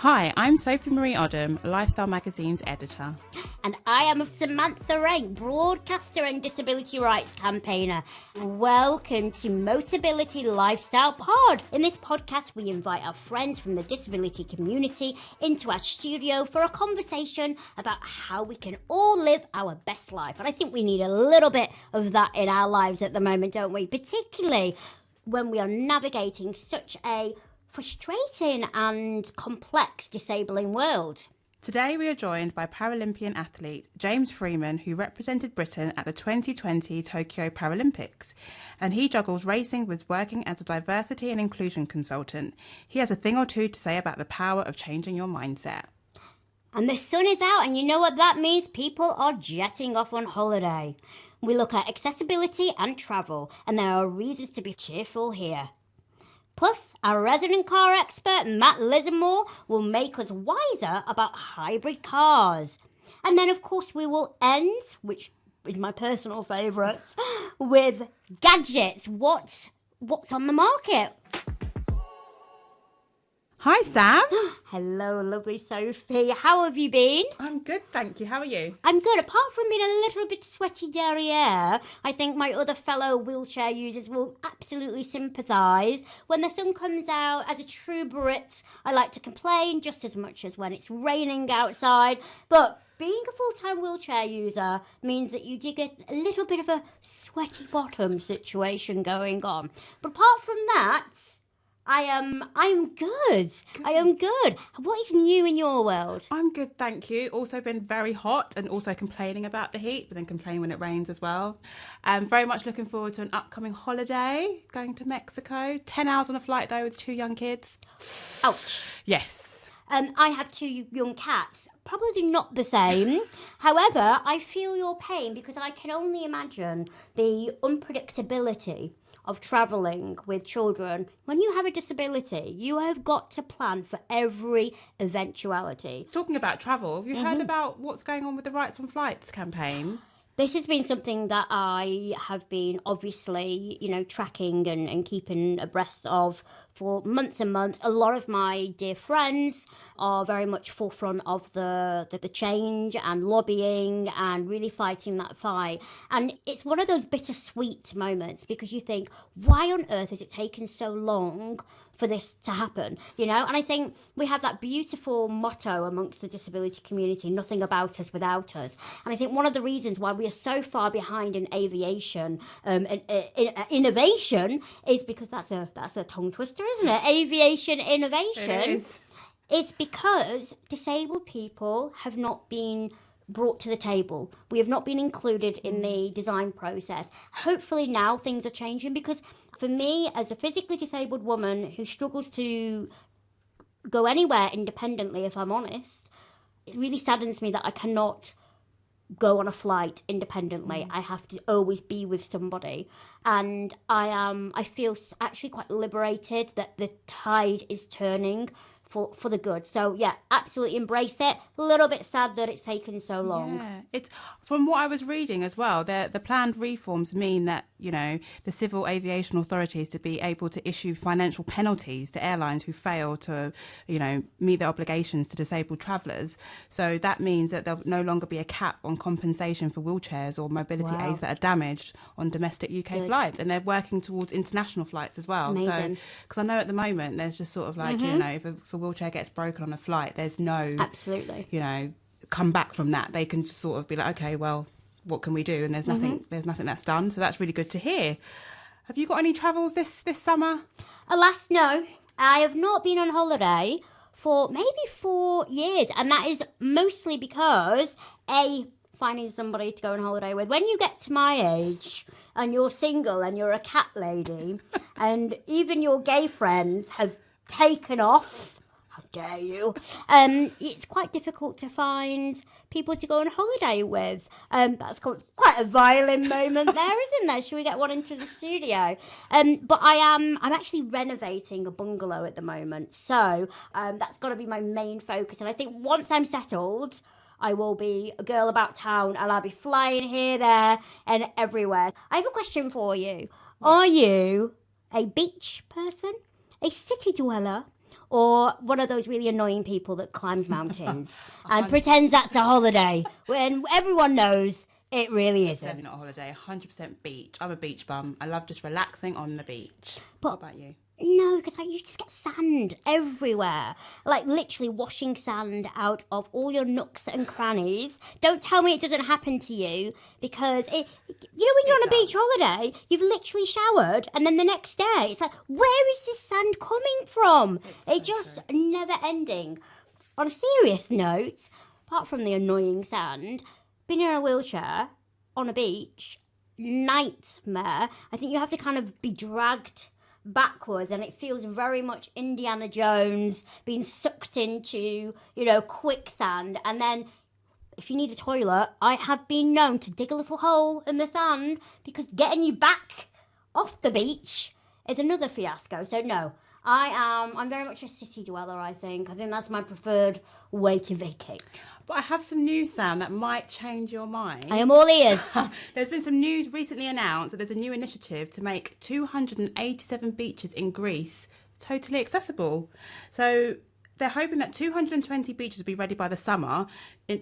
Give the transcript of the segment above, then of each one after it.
Hi, I'm Sophie Marie Odom, Lifestyle Magazine's editor. And I am Samantha Rank, broadcaster and disability rights campaigner. Welcome to Motability Lifestyle Pod. In this podcast, we invite our friends from the disability community into our studio for a conversation about how we can all live our best life. And I think we need a little bit of that in our lives at the moment, don't we? Particularly when we are navigating such a frustrating and complex disabling world. Today we are joined by Paralympian athlete James Freeman, who represented Britain at the 2020 Tokyo Paralympics. And he juggles racing with working as a diversity and inclusion consultant. He has a thing or two to say about the power of changing your mindset. And the sun is out, and you know what that means? People are jetting off on holiday. We look at accessibility and travel, and there are reasons to be cheerful here. Plus, our resident car expert, Matt Lismore, will make us wiser about hybrid cars. And then, of course, we will end, which is my personal favourite, with gadgets. What's on the market? Hi, Sam. Hello, lovely Sophie. How have you been? I'm good, thank you. How are you? I'm good. Apart from being a little bit sweaty derriere, I think my other fellow wheelchair users will absolutely sympathise. When the sun comes out, as a true Brit, I like to complain just as much as when it's raining outside. But being a full-time wheelchair user means that you do get a little bit of a sweaty bottom situation going on. But apart from that, I'm good. I am good. What is new in your world? I'm good, thank you. Also been very hot and also complaining about the heat, but then complaining when it rains as well. Very much looking forward to an upcoming holiday, going to Mexico. 10 hours on a flight though with 2 young kids. Ouch. Yes. I have 2 young cats. Probably not the same. However, I feel your pain because I can only imagine the unpredictability of travelling with children. When you have a disability, you have got to plan for every eventuality. Talking about travel, have you heard about what's going on with the Rights on Flights campaign? This has been something that I have been obviously, tracking and keeping abreast of for months and months. A lot of my dear friends are very much forefront of the change and lobbying and really fighting that fight. And it's one of those bittersweet moments because you think, why on earth has it taken so long for this to happen? And I think we have that beautiful motto amongst the disability community, nothing about us without us. And I think one of the reasons why we are so far behind in aviation and innovation is because that's a tongue twister, isn't it? Aviation innovation. It is. It's because disabled people have not been brought to the table. We have not been included in the design process. Hopefully now things are changing because for me, as a physically disabled woman who struggles to go anywhere independently, if I'm honest, it really saddens me that I cannot go on a flight independently. I have to always be with somebody. And I feel actually quite liberated that the tide is turning for the good. So yeah, absolutely embrace it. A little bit sad that it's taken so long. Yeah, it's from what I was reading as well. The planned reforms mean that the civil aviation authorities to be able to issue financial penalties to airlines who fail to meet their obligations to disabled travellers. So that means that there'll no longer be a cap on compensation for wheelchairs or mobility aids that are damaged on domestic UK flights, and they're working towards international flights as well. Amazing. So because I know at the moment there's just sort of like if a wheelchair gets broken on a flight, there's no absolutely come back from that. They can just sort of be like, okay, well, what can we do? And there's nothing that's done. So that's really good to hear. Have you got any travels this summer? Alas, no. I have not been on holiday for maybe 4 years, and that is mostly because finding somebody to go on holiday with. When you get to my age and you're single and you're a cat lady and even your gay friends have taken off, how dare you, it's quite difficult to find people to go on holiday with. That's quite a violent moment there, isn't there? Should we get one into the studio? But I'm actually renovating a bungalow at the moment, so that's got to be my main focus. And I think once I'm settled, I will be a girl about town and I'll be flying here, there and everywhere. I have a question for you. Are you a beach person, a city dweller, or one of those really annoying people that climbs mountains and pretends that's a holiday when everyone knows it really It's isn't. definitely not a holiday. 100% beach. I'm a beach bum. I love just relaxing on the beach. But what about you? No, because like, you just get sand everywhere. Like literally washing sand out of all your nooks and crannies. Don't tell me it doesn't happen to you because when you're on a beach holiday, you've literally showered and then the next day it's like, where is this sand coming from? It's just never ending. On a serious note, apart from the annoying sand, being in a wheelchair on a beach, nightmare. I think you have to kind of be dragged backwards and it feels very much Indiana Jones being sucked into, quicksand. And then if you need a toilet, I have been known to dig a little hole in the sand because getting you back off the beach is another fiasco. So no, I'm very much a city dweller, I think. I think that's my preferred way to vacate. But I have some news, Sam, that might change your mind. I am all ears. There's been some news recently announced that there's a new initiative to make 287 beaches in Greece totally accessible. So they're hoping that 220 beaches will be ready by the summer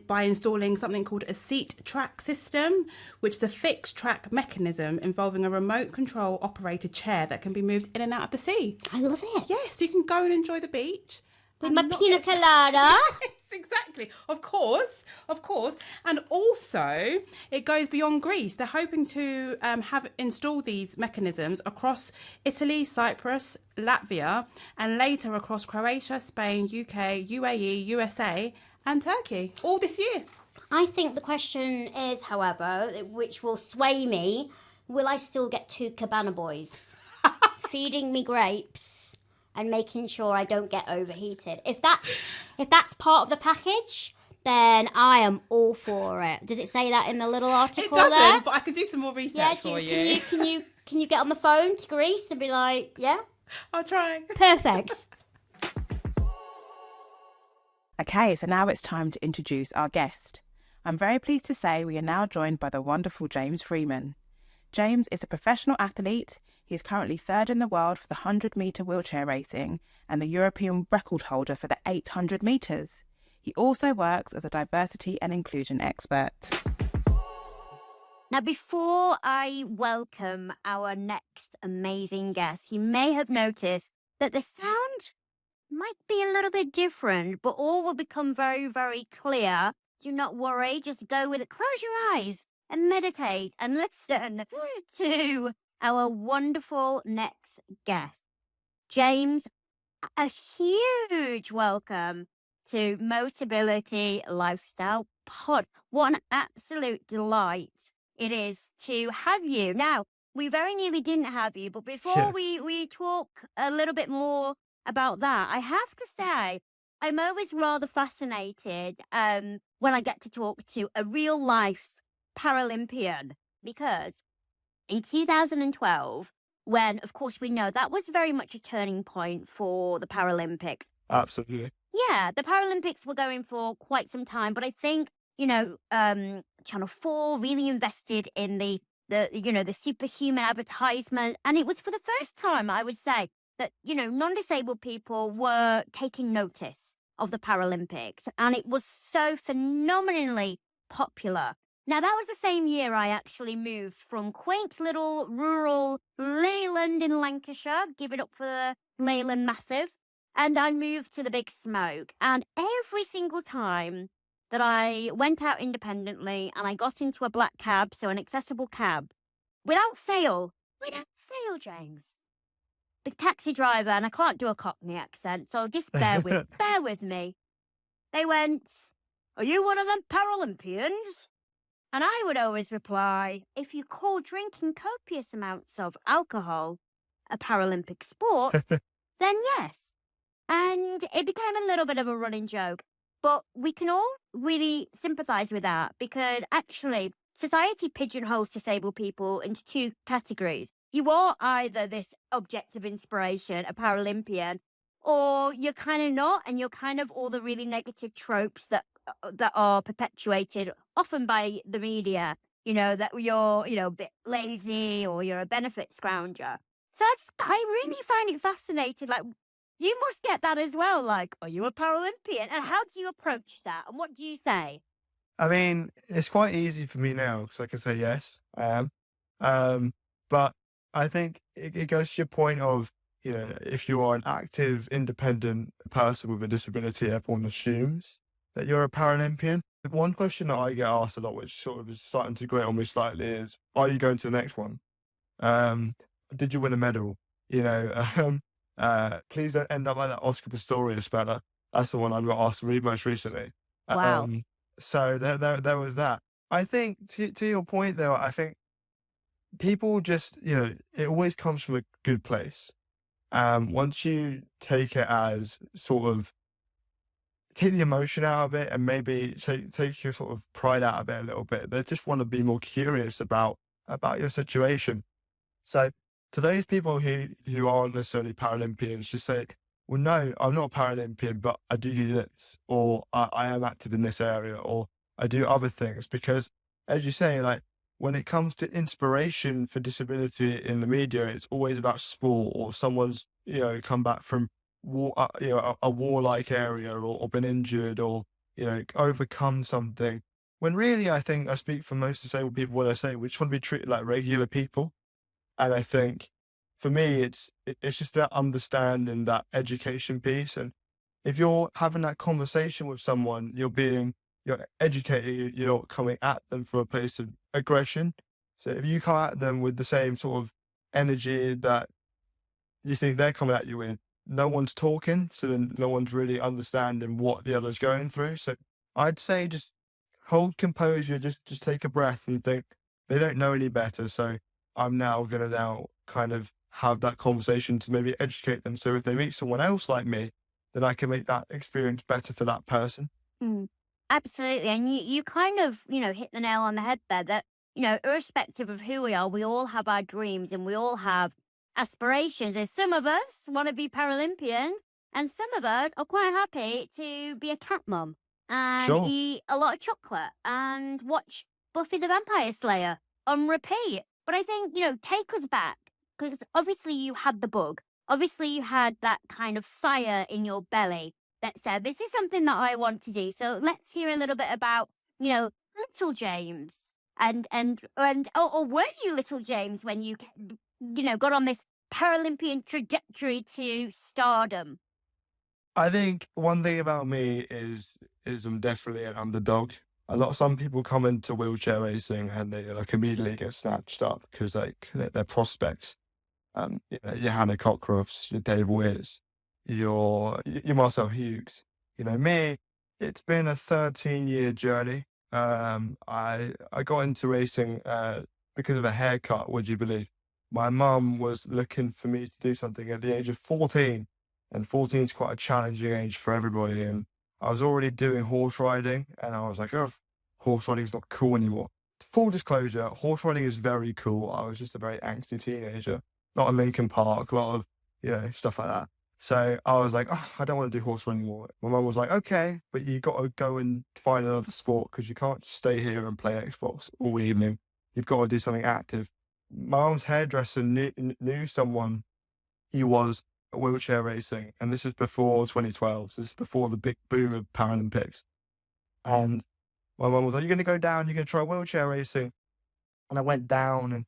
by installing something called a seat track system, which is a fixed track mechanism involving a remote control operated chair that can be moved in and out of the sea. I love it. Yes, you can go and enjoy the beach. With my pina colada. Yes, exactly. Of course. And also, it goes beyond Greece. They're hoping to have installed these mechanisms across Italy, Cyprus, Latvia, and later across Croatia, Spain, UK, UAE, USA, and Turkey, all this year. I think the question is, however, which will sway me, will I still get 2 cabana boys feeding me grapes and making sure I don't get overheated? If that's part of the package, then I am all for it. Does it say that in the little article? It doesn't, there? but I could do some more research for you. Can you get on the phone to Greece and be like, yeah? I'll try. Perfect. Okay, so now it's time to introduce our guest. I'm very pleased to say we are now joined by the wonderful James Freeman. James is a professional athlete. He is currently 3rd in the world for the 100-metre wheelchair racing and the European record holder for the 800 metres. He also works as a diversity and inclusion expert. Now, before I welcome our next amazing guest, you may have noticed that the sound might be a little bit different, but all will become very, very clear. Do not worry, just go with it. Close your eyes and meditate and listen to our wonderful next guest. James, a huge welcome to Motability Lifestyle Pod. What an absolute delight it is to have you. Now, we very nearly didn't have you, but before we talk a little bit more about that, I have to say, I'm always rather fascinated when I get to talk to a real life Paralympian, because in 2012, when, of course, we know that was very much a turning point for the Paralympics. Absolutely. Yeah, the Paralympics were going for quite some time, but I think, Channel 4 really invested in the superhuman advertisement. And it was for the first time, I would say, that, non-disabled people were taking notice of the Paralympics. And it was so phenomenally popular. Now, that was the same year I actually moved from quaint little rural Leyland in Lancashire, give it up for the Leyland Massive, and I moved to the Big Smoke. And every single time that I went out independently and I got into a black cab, so an accessible cab, without fail, James, the taxi driver, and I can't do a Cockney accent, so just bear with me. They went, "Are you one of them Paralympians?" And I would always reply, if you call drinking copious amounts of alcohol a Paralympic sport, then yes. And it became a little bit of a running joke. But we can all really sympathise with that, because actually society pigeonholes disabled people into 2 categories. You are either this object of inspiration, a Paralympian, or you're kind of not, and you're kind of all the really negative tropes that are perpetuated often by the media, that you're, a bit lazy or you're a benefit scrounger. So I really find it fascinating. Like, You must get that as well. Like, are you a Paralympian? And how do you approach that? And what do you say? I mean, it's quite easy for me now because I can say yes, I am. But I think it goes to your point of, if you are an active, independent person with a disability, everyone assumes that you're a Paralympian. One question that I get asked a lot, which sort of is starting to grate on me slightly, is, are you going to the next one? Um, did you win a medal? You know, please don't end up like that Oscar Pistorius fella. That's the one I got asked most recently. Wow. So there was that. I think to your point though, I think people just, it always comes from a good place. Once you take it as sort of take the emotion out of it and maybe take your sort of pride out of it a little bit, they just want to be more curious about your situation. So to those people who aren't necessarily Paralympians, just say, well, no, I'm not a Paralympian, but I do this, or I am active in this area, or I do other things. Because as you say, like when it comes to inspiration for disability in the media, it's always about sport or someone's, come back from war, a warlike area or been injured or, overcome something. When really, I think I speak for most disabled people when I say we just want to be treated like regular people. And I think for me, it's just that understanding that education piece. And if you're having that conversation with someone, you're educating, you're not coming at them from a place of aggression. So if you come at them with the same sort of energy that you think they're coming at you with, no one's talking. So then no one's really understanding what the other's going through. So I'd say just hold composure, just take a breath and think they don't know any better. So I'm now going to now kind of have that conversation to maybe educate them. So if they meet someone else like me, then I can make that experience better for that person. Mm, absolutely. And you kind of, hit the nail on the head there that, irrespective of who we are, we all have our dreams and we all have aspirations. And some of us want to be Paralympians and some of us are quite happy to be a cat mum and Sure. eat a lot of chocolate and watch Buffy the Vampire Slayer on repeat. But I think, take us back because obviously you had the bug. Obviously you had that kind of fire in your belly that said, this is something that I want to do. So let's hear a little bit about, little James or were you little James when you, got on this Paralympian trajectory to stardom? I think one thing about me is I'm definitely an underdog. Some people come into wheelchair racing and they like immediately get snatched up because like they're prospects. Your Hannah Cockcrofts, your Dave Weirs, your Marcel Hughes. Me, it's been a 13-year journey. I got into racing because of a haircut, would you believe? My mum was looking for me to do something at the age of 14, and 14 is quite a challenging age for everybody. And I was already doing horse riding, and I was like, oh, horse riding is not cool anymore. Full disclosure, horse riding is very cool. I was just a very angsty teenager. A lot of Lincoln Park, a lot of, stuff like that. So I was like, oh, I don't want to do horse riding anymore. My mum was like, okay, but you got to go and find another sport because you can't just stay here and play Xbox all evening. You've got to do something active. My mum's hairdresser knew someone who was wheelchair racing, and this was before 2012. So this is before the big boom of Paralympics. And my mum was like, you're going to go down, you're going to try wheelchair racing. And I went down and,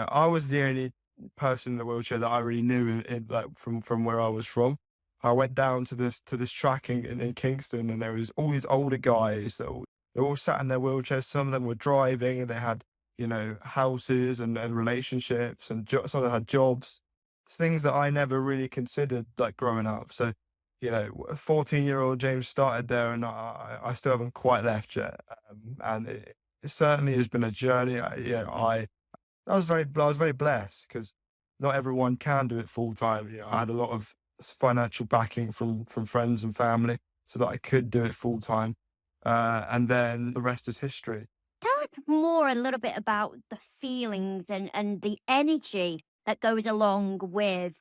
I was the only person in the wheelchair that I really knew like from where I was from. I went down to this track in Kingston, and there was all these older guys they all sat in their wheelchairs. Some of them were driving, and they had houses and relationships, and some of them had jobs. It's things that I never really considered like growing up. So 14-year-old James started there, and I still haven't quite left yet. And it certainly has been a journey. I was very blessed because not everyone can do it full time. I had a lot of financial backing from friends and family so that I could do it full time. And then the rest is history. Tell us more a little bit about the feelings and the energy that goes along with,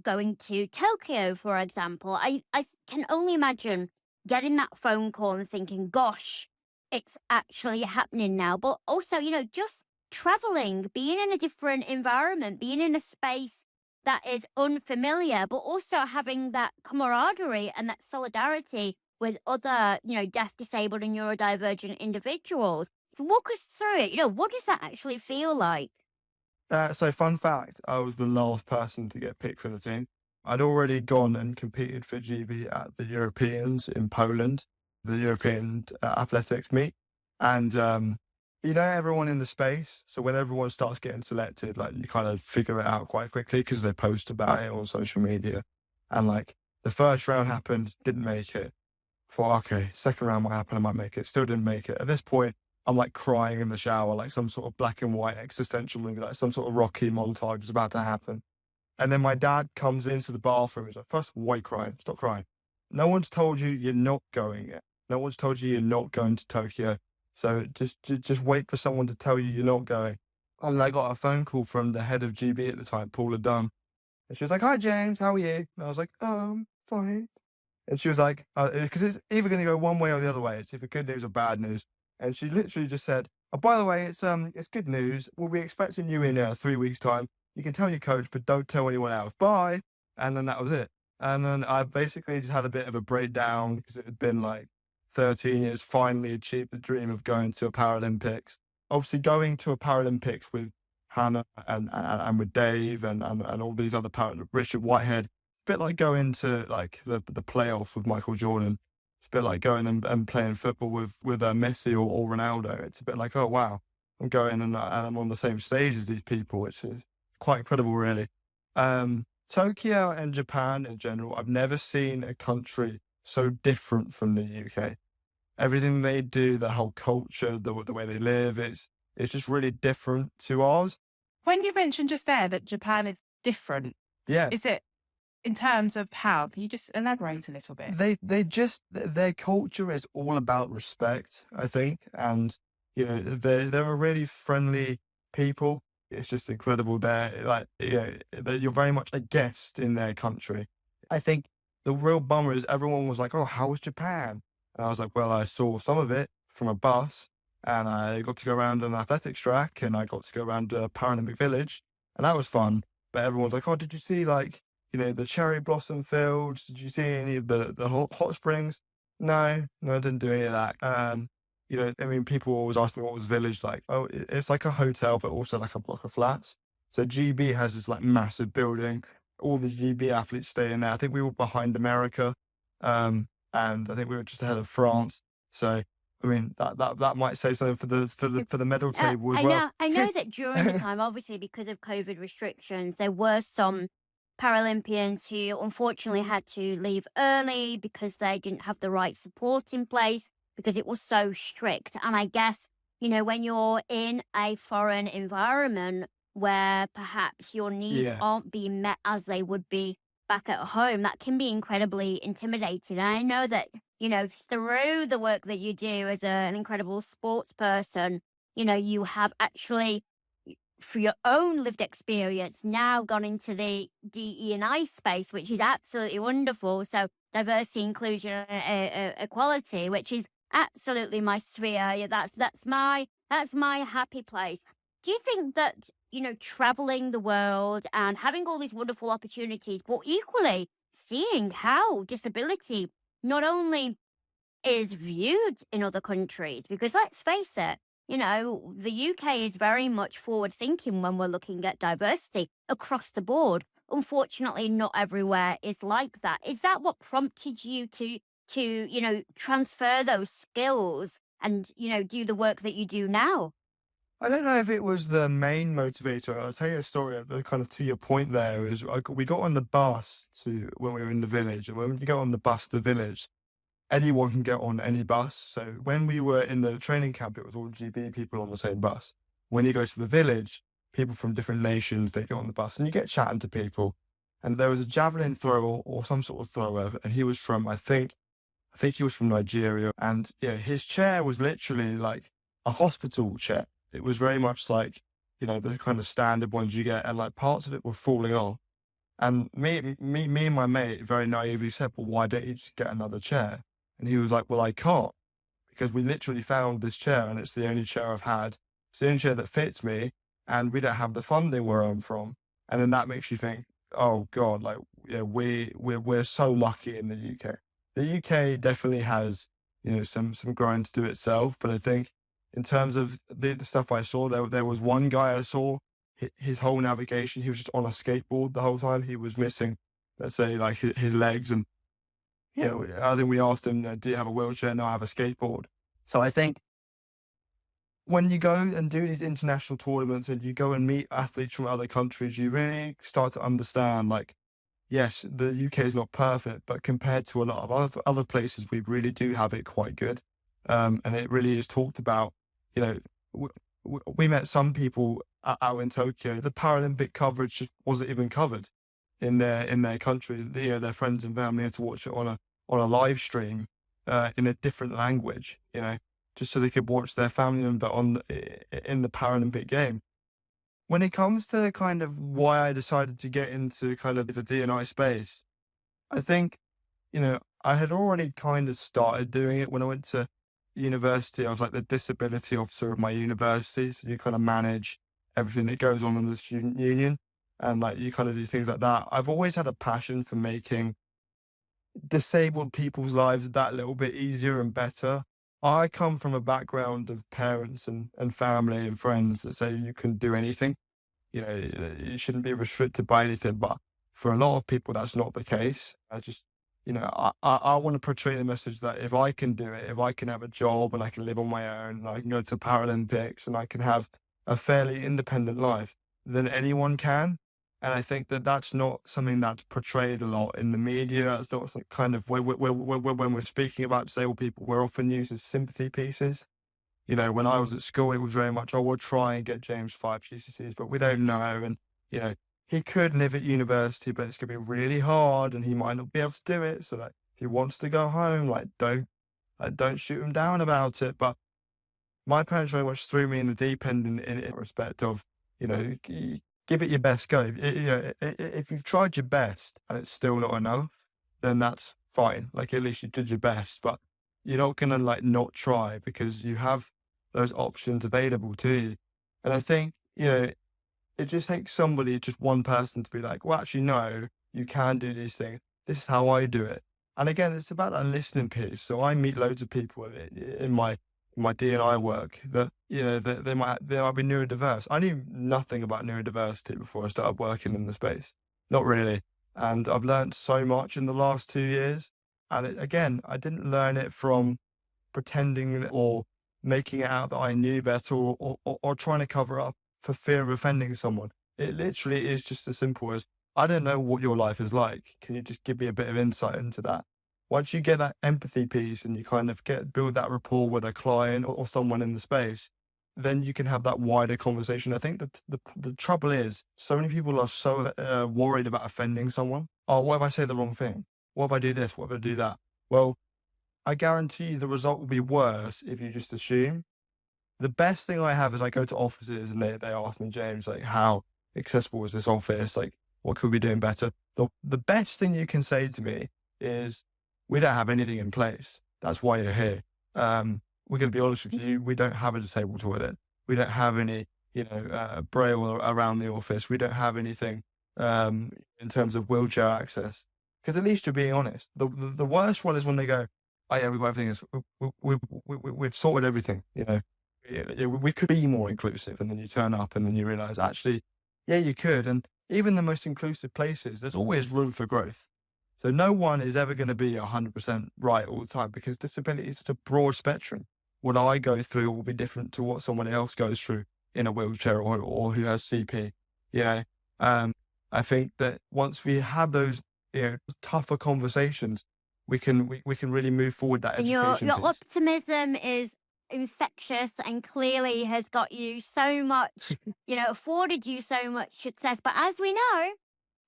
going to Tokyo, for example. I can only imagine getting that phone call and thinking, gosh, it's actually happening now. But also, just traveling, being in a different environment, being in a space that is unfamiliar, but also having that camaraderie and that solidarity with other, deaf, disabled, and neurodivergent individuals. Walk us through it. What does that actually feel like? So fun fact, I was the last person to get picked for the team. I'd already gone and competed for GB at the Europeans in Poland, the European athletics meet. And, everyone in the space. So when everyone starts getting selected, like you kind of figure it out quite quickly because they post about it on social media. And like the first round happened, didn't make it. Thought, okay, second round might happen, I might make it. Still didn't make it. At this point, I'm like crying in the shower, like some sort of black and white existential movie, like some sort of Rocky montage is about to happen. And then my dad comes into the bathroom. He's like, first, why crying? Stop crying. No one's told you you're not going yet. No one's told you you're not going to Tokyo. So just wait for someone to tell you you're not going. And I got a phone call from the head of GB at the time, Paula Dunn. And she was like, hi, James, how are you? And I was like, fine. And she was like, because it's either going to go one way or the other way. It's either good news or bad news. And she literally just said, oh, by the way, it's good news. We'll be expecting you in 3 weeks' time. You can tell your coach, but don't tell anyone else. Bye. And then that was it. And then I basically just had a bit of a breakdown because it had been like 13 years, finally achieved the dream of going to a Paralympics. Obviously, going to a Paralympics with Hannah and with Dave and all these other Richard Whitehead, a bit like going to like the playoff with Michael Jordan. It's a bit like going and playing football with Messi or Ronaldo. It's a bit like, oh, wow, I'm going and I'm on the same stage as these people. It's quite incredible, really. Tokyo and Japan in general, I've never seen a country so different from the UK. Everything they do, the whole culture, the way they live, it's just really different to ours. When you mentioned just there that Japan is different, Yeah. is it in terms of how? Can you just elaborate a little bit? Their culture is all about respect, I think, and they're a really friendly people. It's just incredible. They're you're very much a guest in their country. I think the real bummer is everyone was like, "Oh, how was Japan?" And I was like, "Well, I saw some of it from a bus, and I got to go around an athletics track, and I got to go around a Paralympic village, and that was fun." But everyone's like, "Oh, did you see the cherry blossom fields? Did you see any of the hot springs?" No, I didn't do any of that. People always ask me what was village like. Oh, it's like a hotel, but also like a block of flats. So GB has this like massive building. All the GB athletes stay in there. I think we were behind America, and I think we were just ahead of France. So that might say something for the medal table as well. I know that during the time, obviously because of COVID restrictions, there were some Paralympians who unfortunately had to leave early because they didn't have the right support in place because it was so strict. And I guess, when you're in a foreign environment where perhaps your needs aren't being met as they would be back at home, that can be incredibly intimidating. And I know that, through the work that you do as an incredible sports person, you have actually, for your own lived experience, now gone into the DE&I space, which is absolutely wonderful. So diversity, inclusion, equality, which is absolutely my sphere. Yeah, that's my happy place. Do you think that, traveling the world and having all these wonderful opportunities, but equally seeing how disability not only is viewed in other countries, because let's face it, the UK is very much forward thinking when we're looking at diversity across the board. Unfortunately, not everywhere is like that. Is that what prompted you to transfer those skills and, do the work that you do now? I don't know if it was the main motivator. I'll tell you a story kind of to your point there is we got on the bus when we were in the village, and when you go on the bus to the village, anyone can get on any bus. So when we were in the training camp, it was all GB people on the same bus. When you go to the village, people from different nations, they get on the bus and you get chatting to people. And there was a javelin thrower or some sort of thrower, and he was from, I think he was from Nigeria. And his chair was literally like a hospital chair. It was very much like, the kind of standard ones you get, and like parts of it were falling off. And me and my mate very naively said, well, why don't you just get another chair? And he was like, well, I can't, because we literally found this chair and it's the only chair I've had. It's the only chair that fits me, and we don't have the funding where I'm from. And then that makes you think, oh God, like, yeah, we're so lucky in the UK. The UK definitely has, some growing to do itself, but I think in terms of the stuff I saw, there was one guy I saw, his whole navigation, he was just on a skateboard the whole time. He was missing, let's say, like his legs, and I think we asked him, do you have a wheelchair? No, I have a skateboard. So I think when you go and do these international tournaments and you go and meet athletes from other countries, you really start to understand, like, yes, the UK is not perfect, but compared to a lot of other places, we really do have it quite good. And it really is talked about. We met some people out in Tokyo. The Paralympic coverage just wasn't even covered in their country. Their friends and family had to watch it on a live stream in a different language. Just so they could watch their family member in the Paralympic game. When it comes to kind of why I decided to get into kind of the D&I space, I think, I had already kind of started doing it when I went to university. I was like the disability officer of my university. So you kind of manage everything that goes on in the student union, and like you kind of do things like that. I've always had a passion for making disabled people's lives that little bit easier and better. I come from a background of parents and family and friends that say you can do anything. You shouldn't be restricted by anything. But for a lot of people, that's not the case. I just, I want to portray the message that if I can do it, if I can have a job and I can live on my own, and I can go to Paralympics and I can have a fairly independent life, then anyone can. And I think that that's not something that's portrayed a lot in the media. That's not some kind of, when we're speaking about disabled people, we're often used as sympathy pieces. When I was at school, it was very much, oh, we'll try and get James 5 GCSEs, but we don't know. And, he could live at university, but it's going to be really hard and he might not be able to do it. So, like, if he wants to go home, don't shoot him down about it. But my parents very much threw me in the deep end in respect of, give it your best go. If you've tried your best and it's still not enough, then that's fine. Like, at least you did your best, but you're not going to like not try because you have those options available to you. And I think, it just takes somebody, just one person to be like, well, actually, no, you can do these things. This is how I do it. And again, it's about that listening piece. So I meet loads of people in my D&I work that, that they might be neurodiverse. I knew nothing about neurodiversity before I started working in the space. Not really. And I've learned so much in the last 2 years. And again, I didn't learn it from pretending or making it out that I knew better or trying to cover up for fear of offending someone. It literally is just as simple as, I don't know what your life is like. Can you just give me a bit of insight into that? Once you get that empathy piece and you kind of build that rapport with a client or someone in the space, then you can have that wider conversation. I think that the trouble is, so many people are so worried about offending someone. Oh, what if I say the wrong thing? What if I do this? What if I do that? Well, I guarantee you the result will be worse if you just assume. The best thing I have is I go to offices and they ask me, James, like, how accessible is this office? Like, what could we be doing better? The best thing you can say to me is, we don't have anything in place. That's why you're here. We're going to be honest with you. We don't have a disabled toilet. We don't have any, braille around the office. We don't have anything in terms of wheelchair access. Because at least you're being honest. The worst one is when they go, oh yeah, we've got everything. We've sorted everything. We could be more inclusive, and then you turn up and then you realize, actually, yeah, you could. And even the most inclusive places, there's always room for growth. So no one is ever going to be 100% right all the time, because disability is such a broad spectrum. What I go through will be different to what someone else goes through in a wheelchair or who has CP. I think that once we have those tougher conversations, we can really move forward that And education your piece. optimism is infectious and clearly has got you so much, afforded you so much success. But as we know,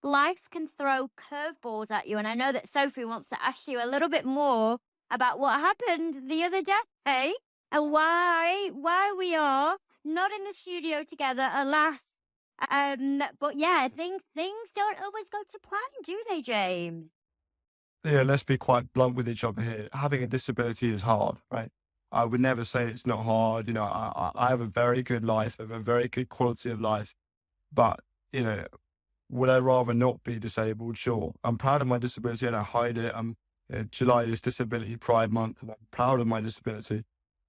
life can throw curveballs at you. And I know that Sophie wants to ask you a little bit more about what happened the other day and why we are not in the studio together, alas. But yeah, things don't always go to plan, do they, James? Yeah, let's be quite blunt with each other here. Having a disability is hard, right? I would never say it's not hard. I have a very good life, I have a very good quality of life. But, would I rather not be disabled? Sure. I'm proud of my disability and I hide it. July is Disability Pride Month and I'm proud of my disability.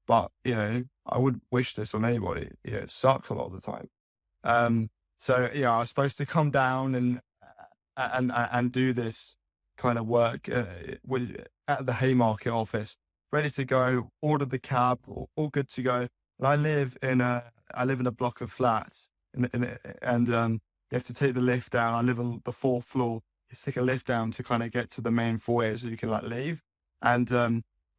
But, I wouldn't wish this on anybody. It sucks a lot of the time. So, I was supposed to come down and do this kind of work at the Haymarket office, ready to go, ordered the cab, all good to go. And I live in a block of flats and you have to take the lift down. I live on the 4th floor. You take a lift down to kind of get to the main foyer so you can leave. And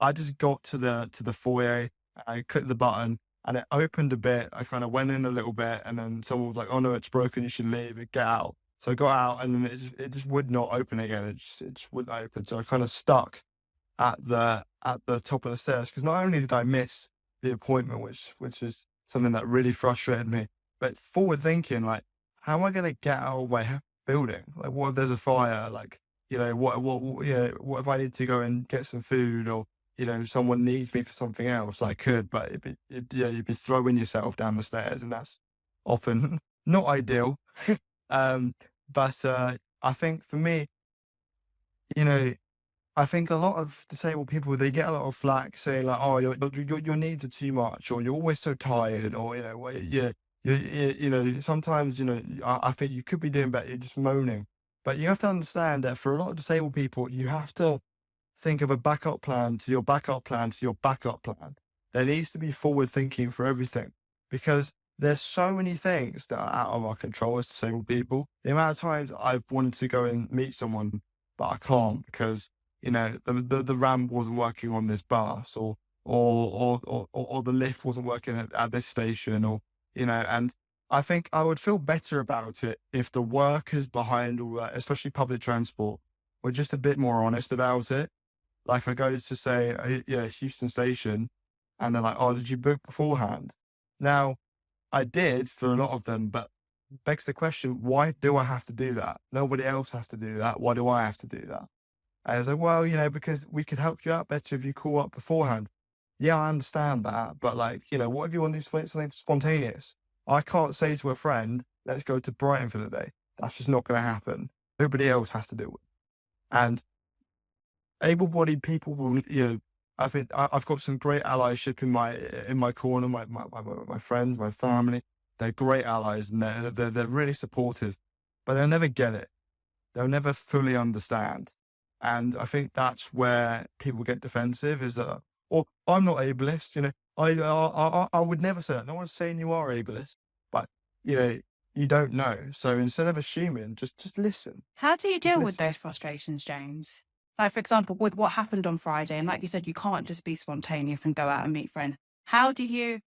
I just got to the foyer. I clicked the button and it opened a bit. I kind of went in a little bit and then someone was like, "Oh no, it's broken. You should leave. Get out." So I got out and then it just would not open again. It just wouldn't open. So I kind of stuck at the top of the stairs because not only did I miss the appointment, which is something that really frustrated me, but forward thinking, like, how am I going to get out of my building? Like, what if there's a fire? Like, what if I need to go and get some food or, someone needs me for something else? I could, but you'd be throwing yourself down the stairs and that's often not ideal. But I think for me, I think a lot of disabled people, they get a lot of flack saying like, "Oh, your needs are too much," or "You're always so tired," or sometimes I think you could be doing better. You're just moaning, but you have to understand that for a lot of disabled people, you have to think of a backup plan to your backup plan to your backup plan. There needs to be forward thinking for everything because there's so many things that are out of our control as disabled people. The amount of times I've wanted to go and meet someone, but I can't because the ramp wasn't working on this bus or the lift wasn't working at this station and I think I would feel better about it if the workers behind all that, especially public transport, were just a bit more honest about it. Like I go to say, Houston Station and they're like, "Oh, did you book beforehand?" Now, I did for a lot of them, but begs the question, why do I have to do that? Nobody else has to do that. Why do I have to do that? And I was like, "Well, because we could help you out better if you call up beforehand." Yeah, I understand that. But what if you want to do something spontaneous? I can't say to a friend, "Let's go to Brighton for the day." That's just not going to happen. Nobody else has to do it. And able-bodied people will, I think I've got some great allyship in my corner, my friends, my family. They're great allies and they're really supportive, but they'll never get it. They'll never fully understand. And I think that's where people get defensive is that, or I'm not ableist, I would never say that. No one's saying you are ableist, but you don't know. So instead of assuming, just listen. How do you Just deal with listen. those frustrations, James? Like, for example, with what happened on Friday, and like you said, you can't just be spontaneous and go out and meet friends. How do you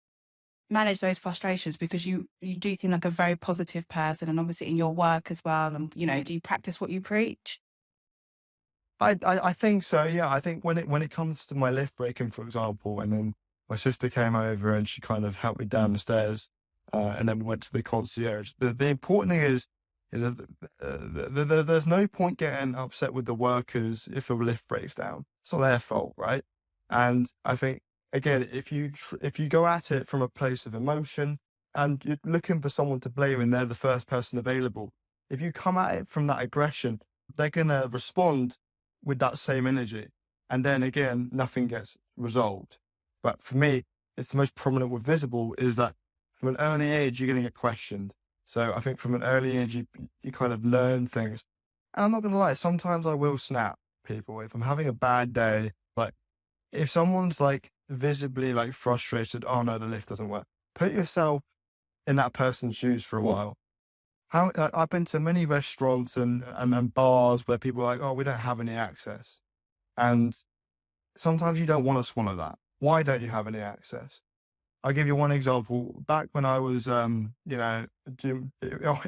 manage those frustrations? Because you do seem like a very positive person, and obviously in your work as well. And do you practice what you preach? I think so. Yeah, I think when it comes to my lift breaking, for example, and then my sister came over and she kind of helped me down the stairs, and then we went to the concierge. The important thing is, there's no point getting upset with the workers if a lift breaks down. It's not their fault, right? And I think again, if you go at it from a place of emotion and you're looking for someone to blame and they're the first person available, if you come at it from that aggression, they're gonna respond with that same energy. And then again, nothing gets resolved. But for me, it's the most prominent with visible is that from an early age, you're going to get questioned. So I think from an early age, you kind of learn things. And I'm not going to lie, sometimes I will snap people. If I'm having a bad day, like if someone's like visibly like frustrated, "Oh no, the lift doesn't work." Put yourself in that person's shoes for a while. I've been to many restaurants and bars where people are like, "Oh, we don't have any access." And sometimes you don't want to swallow that. Why don't you have any access? I'll give you one example. Back when I was, in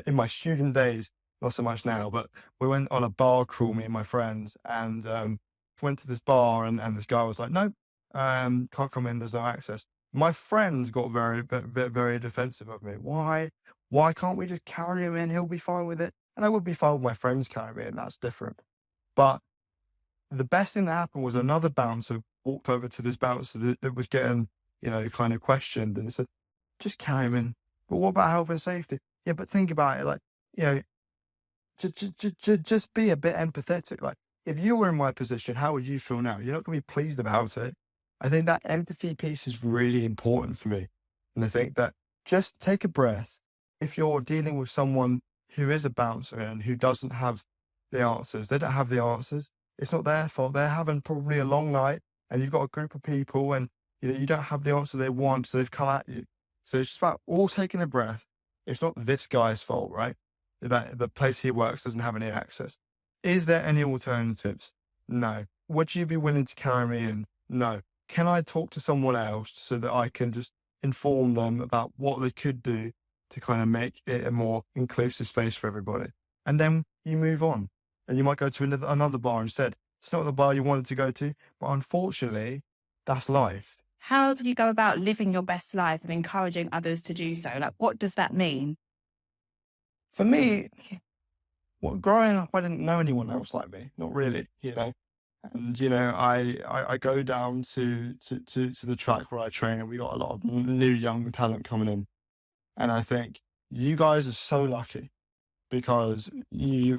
my student days, not so much now, but we went on a bar crawl, me and my friends, and went to this bar, and this guy was like, "No, can't come in. There's no access." My friends got very defensive of me. Why? Why can't we just carry him in? He'll be fine with it. And I would be fine with my friends carrying me in. That's different. But the best thing that happened was another bouncer walked over to this bouncer that was getting, kind of questioned and said, "Just carry him in." "But what about health and safety?" "Yeah, but think about it. Like, just be a bit empathetic. Like, if you were in my position, how would you feel now? You're not going to be pleased about it. I think that empathy piece is really important for me. And I think that just take a breath. If you're dealing with someone who is a bouncer and who doesn't have the answers, they don't have the answers. It's not their fault. They're having probably a long night, and you've got a group of people, and you don't have the answer they want, so they've come at you. So it's just about all taking a breath. It's not this guy's fault, right? That the place he works doesn't have any access. Is there any alternatives? No. Would you be willing to carry me in? No. Can I talk to someone else so that I can just inform them about what they could do to kind of make it a more inclusive space for everybody? And then you move on, and you might go to another bar instead. It's not the bar you wanted to go to, but unfortunately, that's life. How do you go about living your best life and encouraging others to do so? Like, what does that mean? For me, growing up, I didn't know anyone else like me. Not really, And I go down to the track where I train, and we got a lot of new young talent coming in. And I think you guys are so lucky because you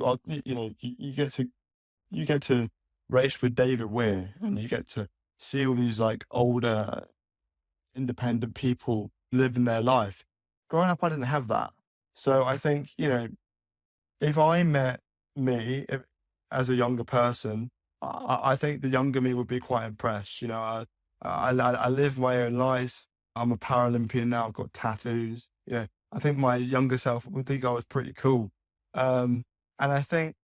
get to race with David Weir, and you get to see all these like older independent people living their life. Growing up, I didn't have that. So I think, if I met me as a younger person, I think the younger me would be quite impressed. I live my own life. I'm a Paralympian now. I've got tattoos. I think my younger self would think I was pretty cool. And I think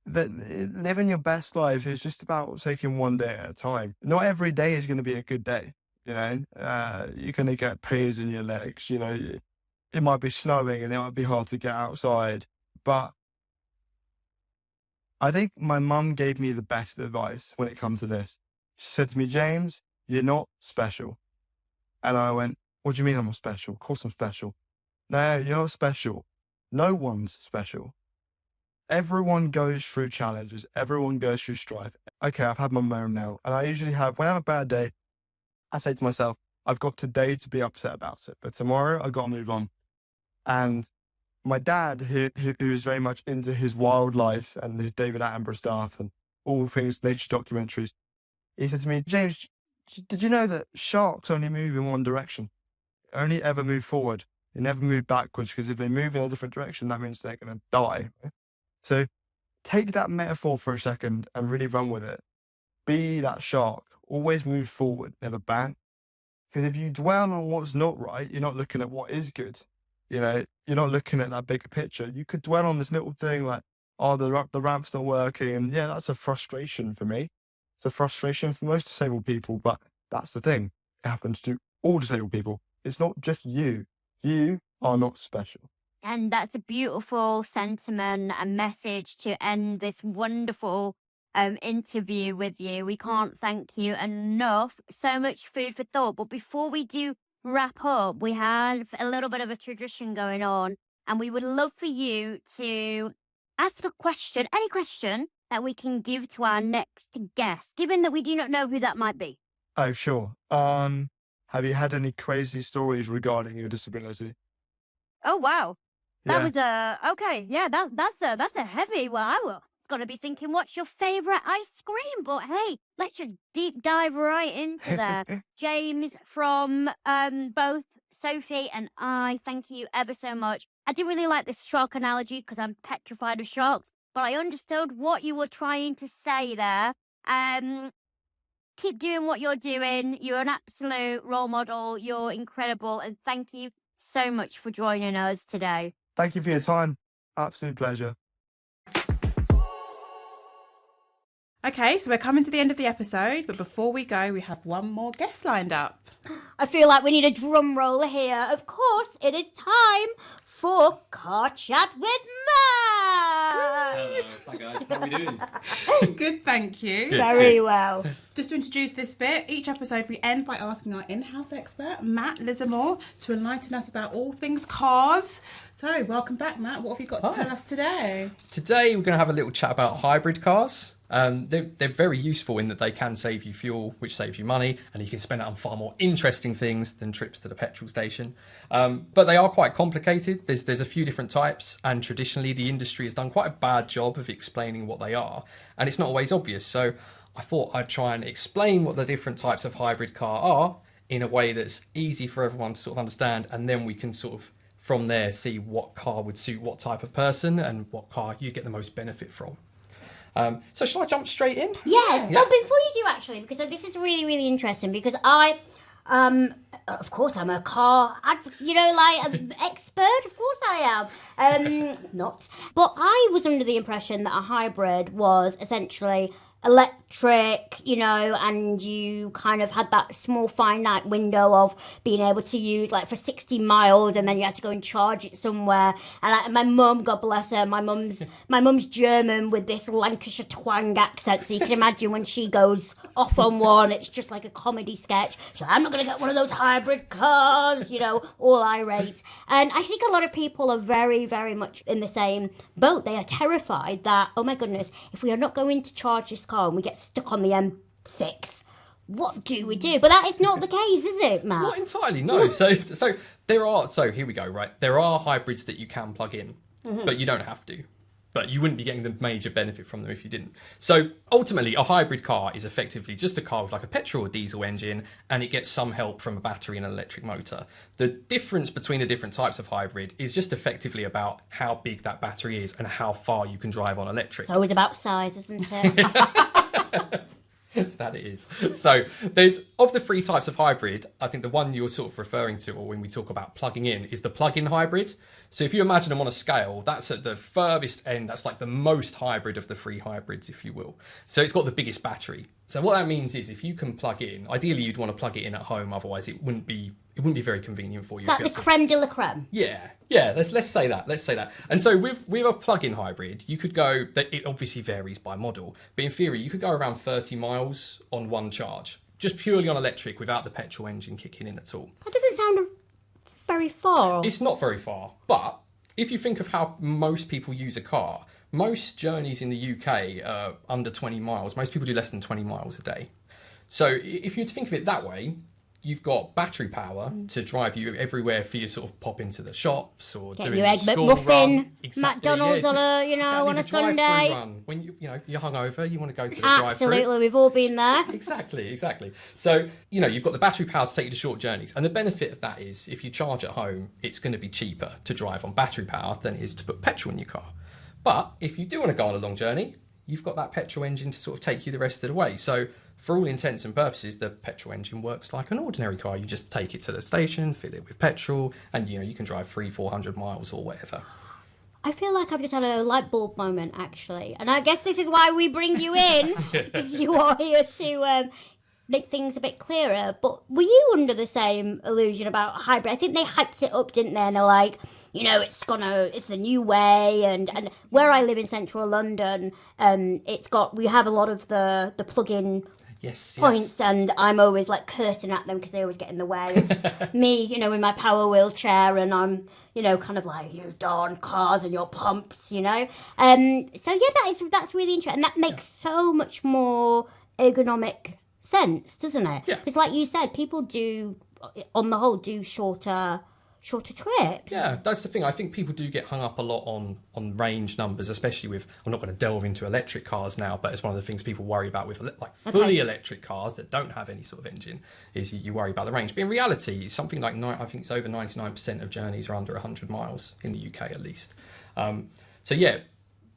that living your best life is just about taking one day at a time. Not every day is going to be a good day. You're going to get pains in your legs. It might be snowing and it might be hard to get outside. But I think my mum gave me the best advice when it comes to this. She said to me, James, you're not special. And I went, what do you mean I'm not special? Of course I'm special. No, you're not special. No one's special. Everyone goes through challenges. Everyone goes through strife. Okay, I've had my moment now. And I usually when I have a bad day, I say to myself, I've got today to be upset about it, but tomorrow I've got to move on. And my dad, who is very much into his wildlife and his David Attenborough stuff and all things nature documentaries, he said to me, James, did you know that sharks only move in one direction? They only ever move forward. They never move backwards, because if they move in a different direction, that means they're going to die. So take that metaphor for a second and really run with it. Be that shark. Always move forward, never back. Because if you dwell on what's not right, you're not looking at what is good. You're not looking at that bigger picture. You could dwell on this little thing like, oh, the ramp's not working. And yeah, that's a frustration for me. It's a frustration for most disabled people, but that's the thing. It happens to all disabled people. It's not just you. You are not special. And that's a beautiful sentiment and message to end this wonderful interview with you. We can't thank you enough. So much food for thought. But before we do wrap up, we have a little bit of a tradition going on, and we would love for you to ask a question, any question that we can give to our next guest, given that we do not know who that might be. Oh, sure. Have you had any crazy stories regarding your disability? Oh, wow. That Yeah. was okay. Yeah, that's a heavy one. I was gonna be thinking, what's your favourite ice cream? But hey, let's just deep dive right into there. James, from both Sophie and I, thank you ever so much. I didn't really like this shark analogy because I'm petrified of sharks, but I understood what you were trying to say there. Keep doing what you're doing. You're an absolute role model. You're incredible, and thank you so much for joining us today. Thank you for your time. Absolute pleasure. Okay, so we're coming to the end of the episode, but before we go, we have one more guest lined up. I feel like we need a drum roll here. Of course, it is time for Car Chat with Matt. Hi guys, how are we doing? Good, thank you. Good. Very well. Just to introduce this bit, each episode we end by asking our in-house expert, Matt Lissamore, to enlighten us about all things cars. So, welcome back, Matt. What have you got to tell us today? Today we're going to have a little chat about hybrid cars. They're very useful in that they can save you fuel, which saves you money, and you can spend it on far more interesting things than trips to the petrol station. But they are quite complicated. There's a few different types, and traditionally the industry has done quite a bad job of explaining what they are, and it's not always obvious. So I thought I'd try and explain what the different types of hybrid car are in a way that's easy for everyone to sort of understand, and then we can sort of from there see what car would suit what type of person and what car you get the most benefit from. So shall I jump straight in? Yes. Well, before you do, actually, because this is really, really interesting, because I, of course, I'm a car, an expert. Of course I am. Not. But I was under the impression that a hybrid was essentially electric, and you kind of had that small finite window of being able to use like for 60 miles, and then you had to go and charge it somewhere. And my mum, God bless her, my mum's German with this Lancashire twang accent, so you can imagine when she goes off on one, it's just like a comedy sketch. So I'm not going to get one of those hybrid cars, all irate. And I think a lot of people are very, very much in the same boat. They are terrified that, oh my goodness, if we are not going to charge this car and we get stuck on the M6, what do we do? But that is not the case, is it, Matt? Not entirely, no. So here we go, right? There are hybrids that you can plug in, but you don't have to. But you wouldn't be getting the major benefit from them if you didn't. So ultimately, a hybrid car is effectively just a car with like a petrol or diesel engine, and it gets some help from a battery and an electric motor. The difference between the different types of hybrid is just effectively about how big that battery is and how far you can drive on electric. It's always about size, isn't it? That it is. So there's, of the three types of hybrid, I think the one you're sort of referring to, or when we talk about plugging in, is the plug-in hybrid. So if you imagine them on a scale, that's at the furthest end, that's like the most hybrid of the three hybrids, if you will. So it's got the biggest battery. So what that means is if you can plug in, ideally you'd want to plug it in at home, otherwise it wouldn't be very convenient for you. Is that the creme de la creme? Yeah, let's say that. And so with a plug-in hybrid, you could go, it obviously varies by model, but in theory you could go around 30 miles on one charge, just purely on electric without the petrol engine kicking in at all. That doesn't sound very far. It's not very far, but if you think of how most people use a car, most journeys in the UK are under 20 miles. Most people do less than 20 miles a day. So if you were to think of it that way, you've got battery power to drive you everywhere for you to sort of pop into the shops or get doing your egg school McMuffin, run. Exactly, McDonald's on a exactly, on a the Sunday. drive-through run. When you're hungover, you want to go to the drive-through. Absolutely, we've all been there. Exactly. So you've got the battery power to take you to short journeys, and the benefit of that is if you charge at home, it's going to be cheaper to drive on battery power than it is to put petrol in your car. But if you do want to go on a long journey, you've got that petrol engine to sort of take you the rest of the way. So for all intents and purposes, the petrol engine works like an ordinary car. You just take it to the station, fill it with petrol, and you can drive 300-400 miles or whatever. I feel like I've just had a light bulb moment, actually. And I guess this is why we bring you in, because you are here to make things a bit clearer. But were you under the same illusion about hybrid? I think they hyped it up, didn't they? And they're like, it's the new way. And where I live in central London, we have a lot of the plug-in points, and I'm always like cursing at them because they always get in the way of me, in my power wheelchair, and I'm, kind of like, you darn cars and your pumps, So yeah, that's really interesting, and that makes so much more ergonomic sense, doesn't it? Yeah. Because like you said, people do, on the whole, do shorter trips. Yeah, that's the thing. I think people do get hung up a lot on range numbers, especially with, I'm not going to delve into electric cars now, but it's one of the things people worry about with like fully electric cars that don't have any sort of engine, is you worry about the range. But in reality, something like, I think it's over 99% of journeys are under 100 miles in the UK at least. So yeah,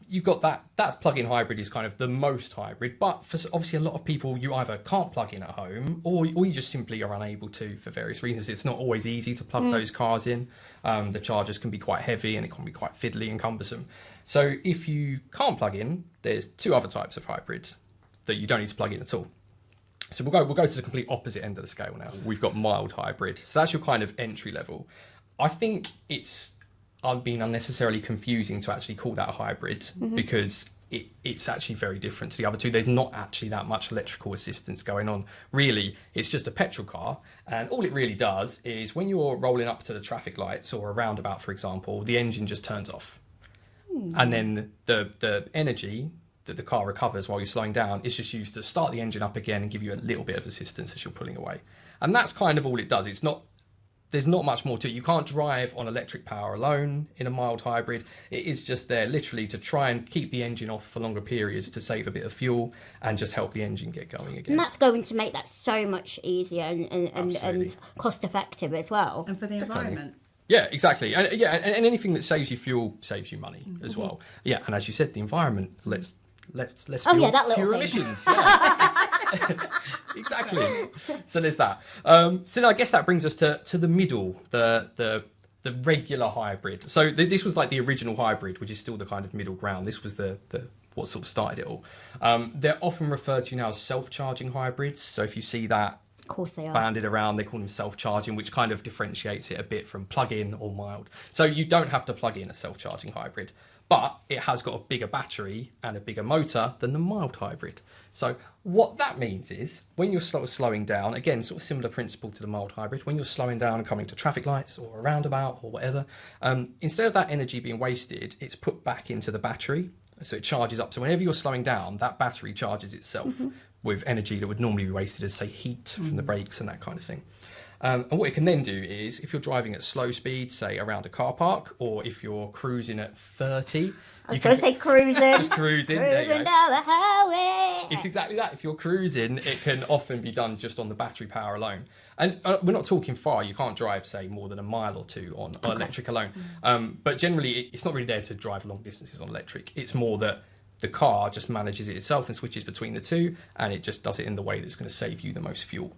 you've got that's plug-in hybrid is kind of the most hybrid, but for obviously a lot of people, you either can't plug in at home or you just simply are unable to for various reasons. It's not always easy to plug those cars in. The chargers can be quite heavy and it can be quite fiddly and cumbersome. So if you can't plug in, there's two other types of hybrids that you don't need to plug in at all. So we'll go to the complete opposite end of the scale now. We've got mild hybrid. So that's your kind of entry level. I think I've been unnecessarily confusing to actually call that a hybrid because it's actually very different to the other two. There's not actually that much electrical assistance going on. Really, it's just a petrol car, and all it really does is when you're rolling up to the traffic lights or a roundabout, for example, the engine just turns off. And then the energy that the car recovers while you're slowing down is just used to start the engine up again and give you a little bit of assistance as you're pulling away. And that's kind of all it does. There's not much more to it. You can't drive on electric power alone in a mild hybrid. It is just there literally to try and keep the engine off for longer periods to save a bit of fuel and just help the engine get going again. And that's going to make that so much easier and cost effective as well. And for the environment. Yeah, exactly. And and anything that saves you fuel saves you money as well. Yeah, and as you said, the environment lets fewer emissions. Yeah. Exactly. So there's that. So I guess that brings us to the middle, the regular hybrid. So this was like the original hybrid, which is still the kind of middle ground. This was the what sort of started it all. They're often referred to now as self-charging hybrids. So if you see that, of course they are, banded around, they call them self-charging, which kind of differentiates it a bit from plug-in or mild. So you don't have to plug in a self-charging hybrid, but it has got a bigger battery and a bigger motor than the mild hybrid. So what that means is when you're slowing down, again, sort of similar principle to the mild hybrid, when you're slowing down and coming to traffic lights or a roundabout or whatever, instead of that energy being wasted, it's put back into the battery. So it charges up. So whenever you're slowing down, that battery charges itself with energy that would normally be wasted as, say, heat from the brakes and that kind of thing. And what it can then do is, if you're driving at slow speed, say around a car park, or if you're cruising at 30... I was going to say cruising. Just cruising. There you go. Down the highway. It's exactly that. If you're cruising, it can often be done just on the battery power alone. And we're not talking far. You can't drive, say, more than a mile or two on electric alone. But generally, it's not really there to drive long distances on electric. It's more that the car just manages it itself and switches between the two, and it just does it in the way that's going to save you the most fuel.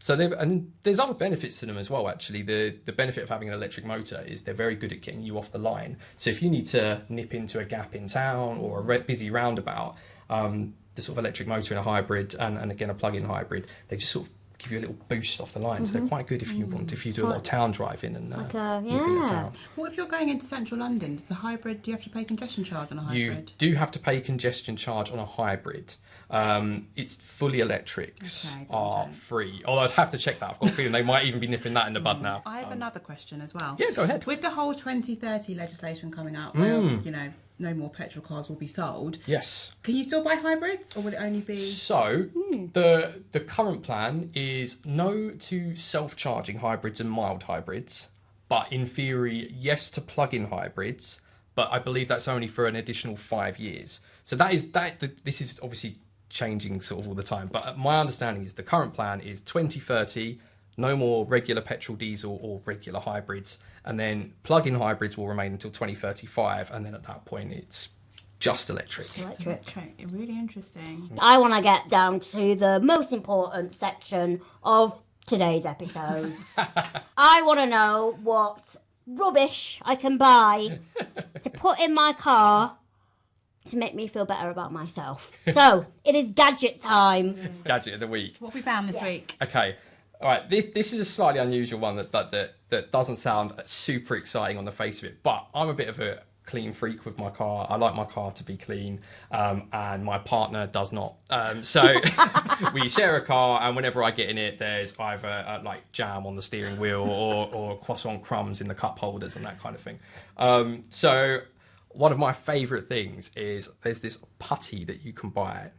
So there's other benefits to them as well, actually. The benefit of having an electric motor is they're very good at getting you off the line. So if you need to nip into a gap in town or a busy roundabout, the sort of electric motor in a hybrid and again a plug-in hybrid, they just sort of give you a little boost off the line. So they're quite good if you do a lot of town driving and nip into town. Well, if you're going into central London, it's a hybrid. Do you have to pay congestion charge on a hybrid? You do have to pay congestion charge on a hybrid. It's fully electrics are free. Although I'd have to check that. I've got a feeling they might even be nipping that in the bud now. I have another question as well. Yeah, go ahead. With the whole 2030 legislation coming out, where no more petrol cars will be sold. Yes. Can you still buy hybrids, or will it only be? So the current plan is no to self-charging hybrids and mild hybrids, but in theory, yes to plug-in hybrids. But I believe that's only for an additional 5 years. So this is obviously changing sort of all the time. But my understanding is the current plan is 2030, no more regular petrol, diesel or regular hybrids. And then plug-in hybrids will remain until 2035. And then at that point, it's just electric. Electric. Really interesting. I want to get down to the most important section of today's episodes. I want to know what rubbish I can buy to put in my car to make me feel better about myself. So it is gadget time. Gadget of the week. What have we found this week? Okay. All right. This is a slightly unusual one that doesn't sound super exciting on the face of it, but I'm a bit of a clean freak with my car. I like my car to be clean, and my partner does not. So we share a car, and whenever I get in it, there's either like jam on the steering wheel or croissant crumbs in the cup holders and that kind of thing. So one of my favourite things is there's this putty that you can buy.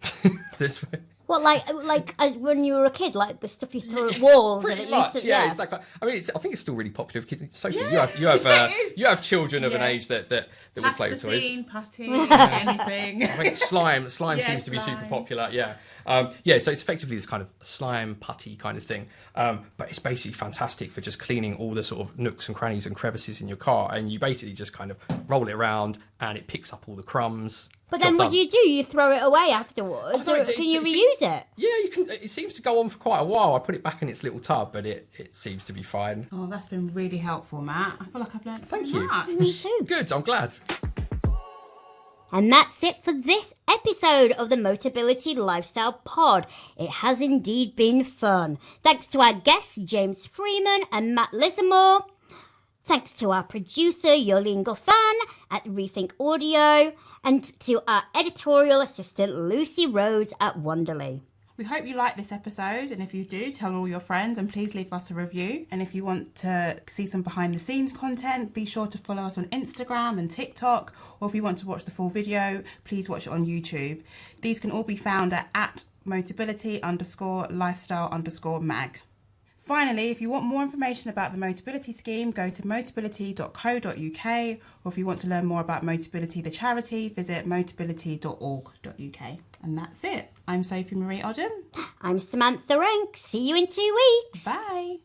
What, like when you were a kid, like the stuff you throw at walls? Pretty and much, it's yeah. It's like, I mean, I think it's still really popular with kids. Sophie, you have children of an age that will play with toys. Putty, anything. I think slime seems to be super popular. Yeah, so it's effectively this kind of slime putty kind of thing, but it's basically fantastic for just cleaning all the sort of nooks and crannies and crevices in your car, and you basically just kind of roll it around and it picks up all the crumbs. But then what do? You throw it away afterwards? Can you reuse it? Yeah, you can. It seems to go on for quite a while. I put it back in its little tub, but it seems to be fine. Oh, that's been really helpful, Matt. I feel like I've learned so much. Me too. Good, I'm glad. And that's it for this episode of the Motability Lifestyle Pod. It has indeed been fun. Thanks to our guests, James Freeman and Matt Lissamore. Thanks to our producer, Yolene Goffin at Rethink Audio, and to our editorial assistant, Lucy Rhodes at Wonderly. We hope you like this episode, and if you do, tell all your friends and please leave us a review. And if you want to see some behind the scenes content, be sure to follow us on Instagram and TikTok, or if you want to watch the full video, please watch it on YouTube. These can all be found at Motability_lifestyle_mag. Finally, if you want more information about the Motability scheme, go to motability.co.uk, or if you want to learn more about Motability, the charity, visit motability.org.uk. And that's it. I'm Sophie Marie Odom. I'm Samantha Rank. See you in 2 weeks. Bye.